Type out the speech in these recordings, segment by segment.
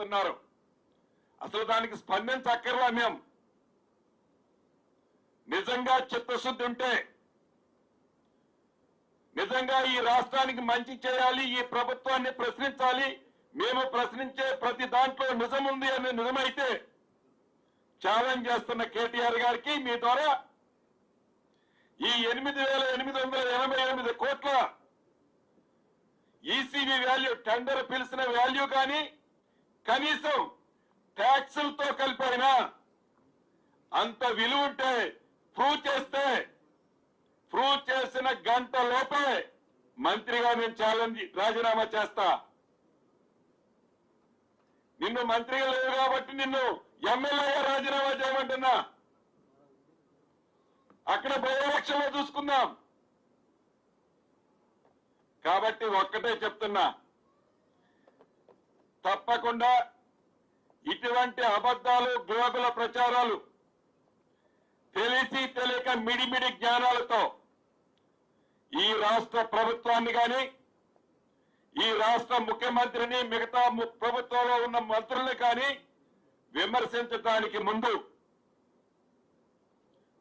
మాట్లాడుతున్నారు. అసలు దానికి స్పందించక్కర్లా. మేము నిజంగా చిత్తశుద్ధి ఉంటే, నిజంగా ఈ రాష్ట్రానికి మంచి చేయాలి, ఈ ప్రభుత్వాన్ని ప్రశ్నించాలి, మేము ప్రశ్నించే ప్రతి దాంట్లో నిజం ఉంది అని నిజమైతే ఛాలెంజ్ చేస్తున్న కేటీఆర్ గారికి మీ ద్వారా ఈ 8,888 కోట్ల ఈసీబీ వాల్యూ, టెండర్ పిలిచిన వాల్యూ కానీ కనీసం ట్యాక్సులతో కలిపైనా అంత విలువ ఉంటే ప్రూవ్ చేసిన గంట లోపే మంత్రిగా నేను రాజీనామా చేస్తా. నిన్ను మంత్రిగా లేవు కాబట్టి నిన్ను ఎమ్మెల్యేగా రాజీనామా చేయమంటున్నా. అక్కడ బై ఎలక్షన్ లో చూసుకుందాం. కాబట్టి ఒక్కటే చెప్తున్నా, తప్పకుండా ఇటువంటి అబద్ధాలు, గ్లోబల్ ప్రచారాలు తెలిసి తెలియక మిడిమిడి జ్ఞానాలతో ఈ రాష్ట్ర ప్రభుత్వాన్ని కానీ, ఈ రాష్ట్ర ముఖ్యమంత్రిని, మిగతా ప్రభుత్వంలో ఉన్న మంత్రుల్ని కానీ విమర్శించడానికి ముందు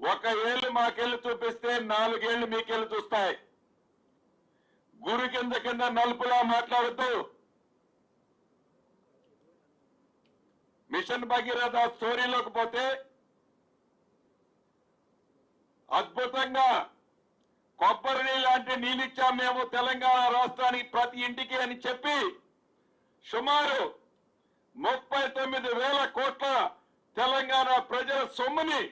1 ఏళ్ళు మాకెళ్ళి చూపిస్తే 4 ఏళ్ళు మీకెళ్ళి చూస్తాయి. గురి కింద నలుపులా మాట్లాడుతూ మిషన్ భగీరథ స్టోరీలోకి పోతే అద్భుతంగా కొబ్బరి నీళ్ళు లాంటి నీళ్ళు ఇచ్చాం మేము తెలంగాణ రాష్ట్రానికి ప్రతి ఇంటికి అని చెప్పి సుమారు 39,000 కోట్ల తెలంగాణ ప్రజల సొమ్ముని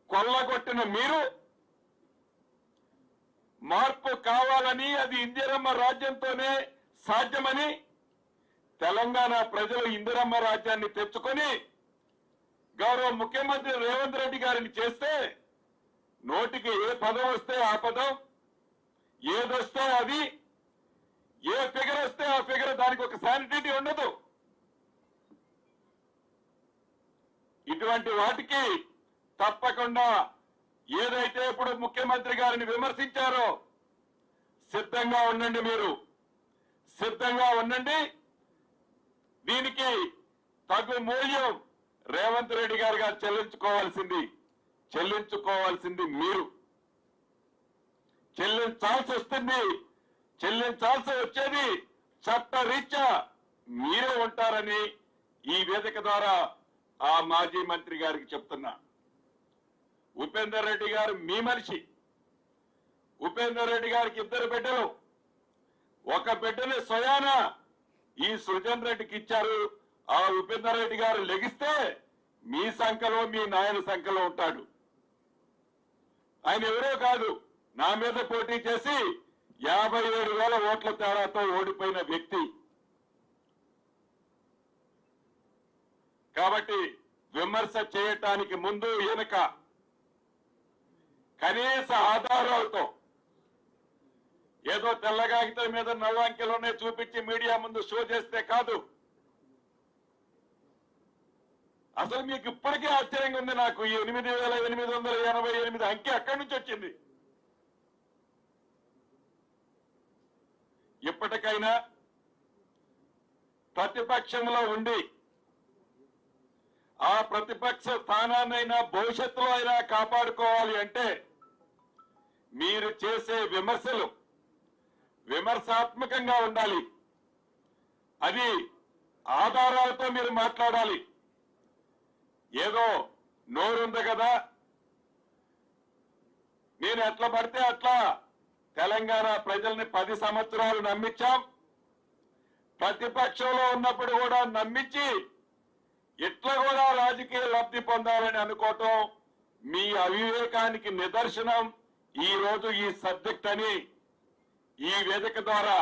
కొల్లగొట్టిన మీరు మార్పు కావాలని, అది ఇందిరమ్మ రాజ్యంతోనే సాధ్యమని తెలంగాణ ప్రజలు ఇందిరమ్మ రాజ్యాన్ని తెచ్చుకొని గౌరవ ముఖ్యమంత్రి రేవంత్ రెడ్డి గారిని చేస్తే నోటికి ఏ పదం వస్తే ఆ పదం, ఏదొస్తే అది, ఏ ఫిగర్ వస్తే ఆ ఫిగర్, దానికి ఒక శానిటీ ఉండదు. ఇటువంటి వాటికి తప్పకుండా ఏదైతే ఇప్పుడు ముఖ్యమంత్రి గారిని విమర్శించారో సిద్ధంగా ఉండండి. మీరు సిద్ధంగా ఉండండి. దీనికి తగు మూల్యం రేవంత్ రెడ్డి గారు చెల్లించుకోవాల్సింది మీరు. చెల్లించాల్సి వస్తుంది. చెల్లించాల్సి వచ్చేది చట్టరీత్యా మీరే ఉంటారని ఈ వేదిక ద్వారా ఆ మాజీ మంత్రి గారికి చెప్తున్నా. ఉపేందర్ రెడ్డి గారు మీ మనిషి. ఉపేందర్ రెడ్డి గారికి 2 బిడ్డలు. ఒక బిడ్డని స్వయాన ఈ సృజన్ రెడ్డికి ఇచ్చారు. ఆ ఉపేందర్ రెడ్డి గారు లెగిస్తే మీ సంఖ్యలో, మీ నాయన సంఖ్యలో ఉంటాడు. ఆయన ఎవరో కాదు, నా మీద పోటీ చేసి 57,000 ఓట్ల తేడాతో ఓడిపోయిన వ్యక్తి. కాబట్టి విమర్శ చేయటానికి ముందు వెనుక కనీస ఆధారాలతో, ఏదో తెల్లగాగితం మీద నల్లంకెలోనే చూపించి మీడియా ముందు షో చేస్తే కాదు. అసలు మీకు ఇప్పటికే ఆశ్చర్యంగా ఉంది. నాకు ఈ 8,888 అంకె అక్కడి నుంచి వచ్చింది. ఇప్పటికైనా ప్రతిపక్షంలో ఉండి ఆ ప్రతిపక్ష స్థానాన్నైనా భవిష్యత్తులో అయినా కాపాడుకోవాలి అంటే మీరు చేసే విమర్శలు విమర్శాత్మకంగా ఉండాలి. అది ఆధారాలతో మీరు మాట్లాడాలి. ఏదో నోరుంది కదా, నేను ఎట్లా పడితే అట్లా తెలంగాణ ప్రజల్ని 10 సంవత్సరాలు నమ్మించాం. ప్రతిపక్షంలో ఉన్నప్పుడు కూడా నమ్మించి ఇట్లా కూడా రాజకీయ లబ్ధి పొందాలని అనుకోవటం మీ అవివేకానికి నిదర్శనం ఈ రోజు ఈ సబ్జెక్ట్ అని ఈ వేదిక ద్వారా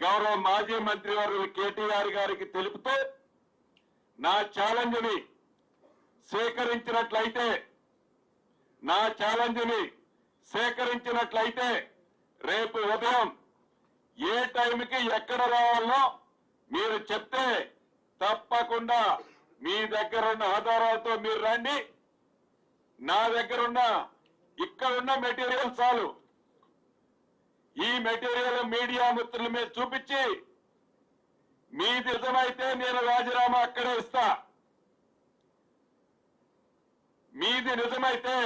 గౌరవ మాజీ మంత్రి వర్యులు కేటీఆర్ గారికి తెలుపుతూ నా ఛాలెంజ్ ని సేకరించినట్లయితే రేపు ఉదయం ఏ టైంకి ఎక్కడ రావాలో మీరు చెప్తే తప్పకుండా మీ దగ్గర ఉన్న ఆధారాలతో మీరు రండి. నా దగ్గరున్న ఇక్కడున్న మెటీరియల్ చాలు. ఈ మెటీరియల్ మీడియా మిత్రుల మీద చూపించి మీది నిజమైతే నేను రాజీనామా అక్కడే ఇస్తా. మీది నిజమైతే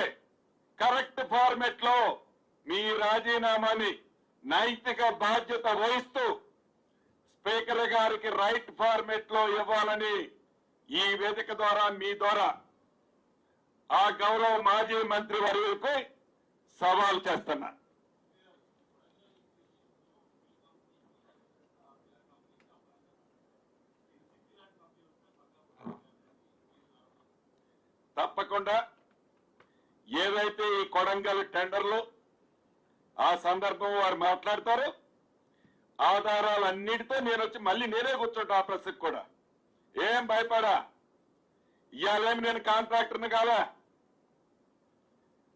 కరెక్ట్ ఫార్మెట్ లో మీ రాజీనామాని నైతిక బాధ్యత వహిస్తూ స్పీకర్ గారికి రైట్ ఫార్మెట్ లో ఇవ్వాలని ఈ వేదిక ద్వారా మీ ద్వారా ఆ గౌరవ మాజీ మంత్రి వర్యులకు సవాల్ చేస్తున్నా. తప్పకుండా ఏదైతే ఈ కొడంగల్ టెండర్లు ఆ సందర్భం వారు మాట్లాడతారో ఆధారాలన్నిటితో నేను వచ్చి మళ్ళీ నేనే కూర్చుంటా ఆ ప్రెస్కి కూడా. ఏం భయపడా, ఇవాళేమి నేను కాంట్రాక్టర్ని కాదా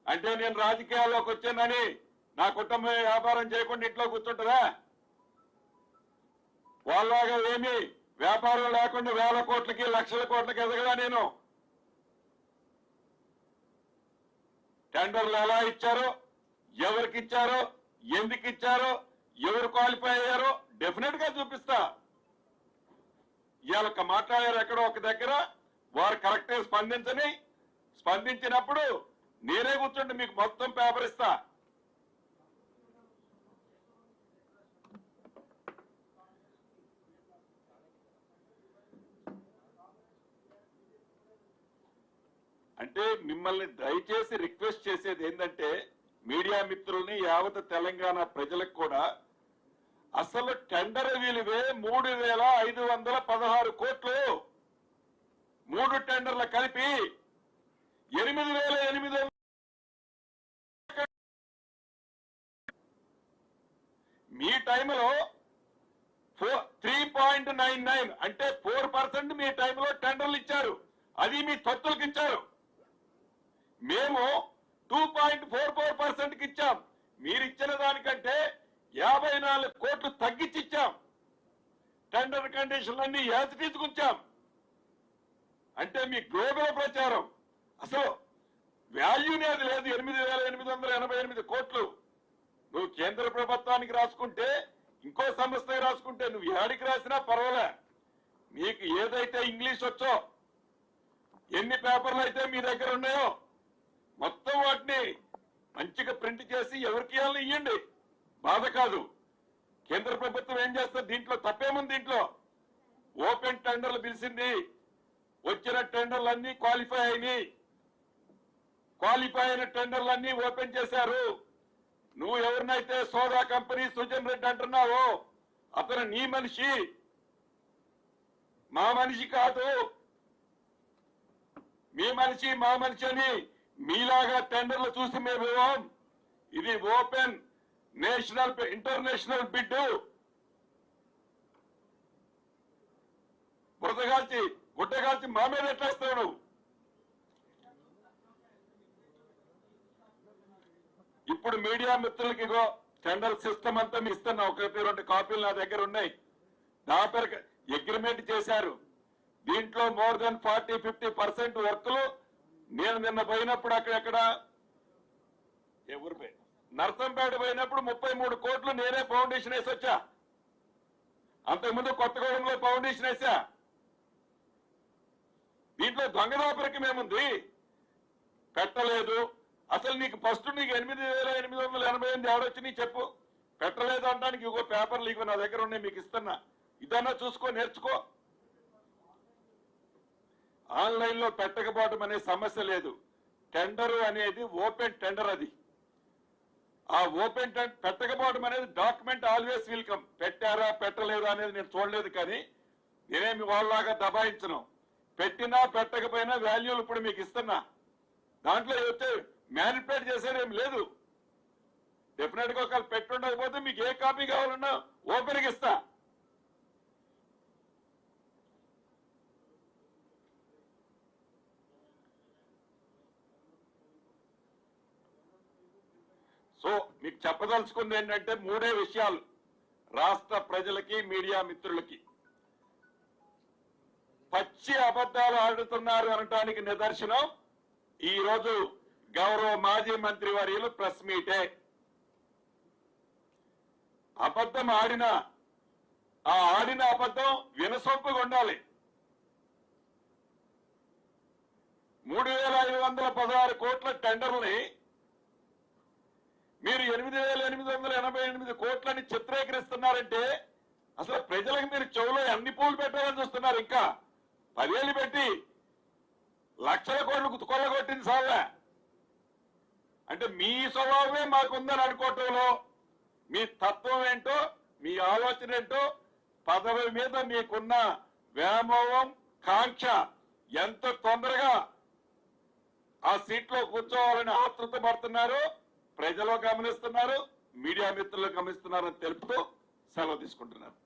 అంటే నేను రాజకీయాల్లోకి వచ్చానని నా కుటుంబం వ్యాపారం చేయకుండా ఇంట్లో కూర్చుంటుందా? వాళ్ళలాగా ఏమి వ్యాపారం లేకుండా వేల కోట్లకి లక్షల కోట్లకి ఎదగదా నేను? టెండర్లు ఎలా ఇచ్చారో, ఎవరికి ఇచ్చారో, ఎందుకు ఇచ్చారో, ఎవరు క్వాలిఫై అయ్యారో డెఫినెట్ గా చూపిస్తా. ఇవాళ మాట్లాడారు ఎక్కడో ఒక దగ్గర, వారు కరెక్ట్ గా స్పందించినప్పుడు నేనే కూర్చుంటే మీకు మొత్తం పేపర్ ఇస్తా. అంటే మిమ్మల్ని దయచేసి రిక్వెస్ట్ చేసేది ఏంటంటే మీడియా మిత్రుల్ని యావత్ తెలంగాణ ప్రజలకు కూడా అసలు టెండర్ విలువే 3,516 కోట్లు. 3 టెండర్లు కలిపి 8,800. మీ టైంలో 3.99 అంటే 4% మీ టైంలో టెండర్లు ఇచ్చారు. అది మీ తొత్తులకు ఇచ్చారు. మేము 2.44% ఇచ్చాం. మీరు ఇచ్చిన దానికంటే 54 కోట్లు తగ్గించి ఇచ్చాం. టెండర్ కండిషన్లన్నీ తీసుకుంటాం. అంటే మీ గ్లోబల్ ప్రచారం అసలు వాల్యూనే అది లేదు. 8,888 కోట్లు నువ్వు కేంద్ర ప్రభుత్వానికి రాసుకుంటే, ఇంకో సంస్థకి రాసుకుంటే, నువ్వు ఏడికి రాసినా పర్వాలే. నీకు ఏదైతే ఇంగ్లీష్ వచ్చో, ఎన్ని పేపర్లు అయితే మీ దగ్గర ఉన్నాయో మొత్తం వాటిని మంచిగా ప్రింట్ చేసి ఎవరికి ఇవ్వాలని ఇవ్వండి, బాధ కాదు. కేంద్ర ప్రభుత్వం ఏం చేస్తుంది? దీంట్లో తప్పేముంది? దీంట్లో ఓపెన్ టెండర్లు పిలిచింది, వచ్చిన టెండర్లన్నీ క్వాలిఫై అయినాయి. క్వాలిఫై అయిన టెండర్లన్నీ ఓపెన్ చేశారు. నువ్వు ఎవరినైతే సోదా కంపెనీ సుజన్ రెడ్డి అంటున్నావో అతను నీ మనిషి, మా మనిషి కాదు. మీ మనిషి మా మనిషి అని మీలాగా టెండర్లు చూసి మేము ఇవ్వం. ఇది ఓపెన్ నేషనల్ ఇంటర్నేషనల్ బిడ్. బురదగాల్చి గుట్టగాల్చి మా మీద ఎట్లేస్తావు నువ్వు? ఇప్పుడు మీడియా మిత్రులకి టెండర్ సిస్టమ్ అంతా మీ ఇస్తున్నా. 1-2 కాపీలు నా దగ్గర ఉన్నాయి. నా పేరు అగ్రిమెంట్ చేశారు. దీంట్లో మోర్ దెన్ 40-50% వర్క్లు నేను నిన్న పోయినప్పుడు అక్కడెక్కడ ఎవరు నర్సంపేట పోయినప్పుడు 33 కోట్లు నేనే ఫౌండేషన్ వేసి వచ్చా. అంతకుముందు కొత్తగూడెంలో ఫౌండేషన్ వేసా. దీంట్లో దొంగదాపరికి మేముంది పెట్టలేదు. అసలు నీకు ఫస్ట్ నీకు 8,888 ఎవడొచ్చి చెప్పు. పెట్టలేదు అంటానికి ఇగో పేపర్లు ఇగో నా దగ్గర ఉన్నాయి, మీకు ఇస్తున్నా. ఇదన్నా చూసుకో, నేర్చుకో. ఆన్లైన్ లో పెట్టకపోవడం అనే సమస్య లేదు. టెండర్ అనేది ఓపెన్ టెండర్. అది ఆ ఓపెన్ పెట్టకపోవడం అనేది డాక్యుమెంట్ ఆల్వేస్ వెల్కమ్. పెట్టారా పెట్టలేదా అనేది నేను చూడలేదు, కానీ నేనేమి వాళ్ళలాగా దబాయించను. పెట్టినా పెట్టకపోయినా వాల్యూలు ఇప్పుడు మీకు ఇస్తున్నా. దాంట్లో వచ్చే మ్యానిపులేట్ చేసేదేం లేదు. డెఫినెట్ గా ఒకవేళ పెట్టుండకపోతే మీకు ఏ కాపీ కావాలన్నా ఓపెన్కి ఇస్తా. సో మీకు చెప్పదలుచుకుంది ఏంటంటే 3 విషయాలు రాష్ట్ర ప్రజలకి మీడియా మిత్రులకి. పచ్చి అబద్ధాలు ఆడుతున్నారు అనటానికి నిదర్శనం ఈ రోజు గౌరవ మాజీ మంత్రి వర్యులు ప్రెస్ మీటే. అబద్ధం ఆడినా ఆ ఆడిన అబద్ధం వినసొంపుగా ఉండాలి. 3,516 కోట్ల టెండర్ని మీరు 8,888 కోట్లని చిత్రీకరిస్తున్నారంటే అసలు ప్రజలకు మీరు చెవులో ఎన్ని పూలు పెట్టాలని చూస్తున్నారు? ఇంకా 10 ఏళ్ళు పెట్టి లక్షల కోట్లు కొల్లగొట్టింది సార్లే. అంటే మీ స్వభావమే మాకుందని అనుకోవటంలో మీ తత్వం ఏంటో, మీ ఆలోచన ఏంటో, పదవి మీద మీకున్న వ్యామోహం, కాంక్ష, ఎంత తొందరగా ఆ సీట్లో కూర్చోవాలని ఆతృత పడుతున్నారు ప్రజలు గమనిస్తున్నారు, మీడియా మిత్రులు గమనిస్తున్నారని తెలుపుతూ సెలవు తీసుకుంటున్నారు.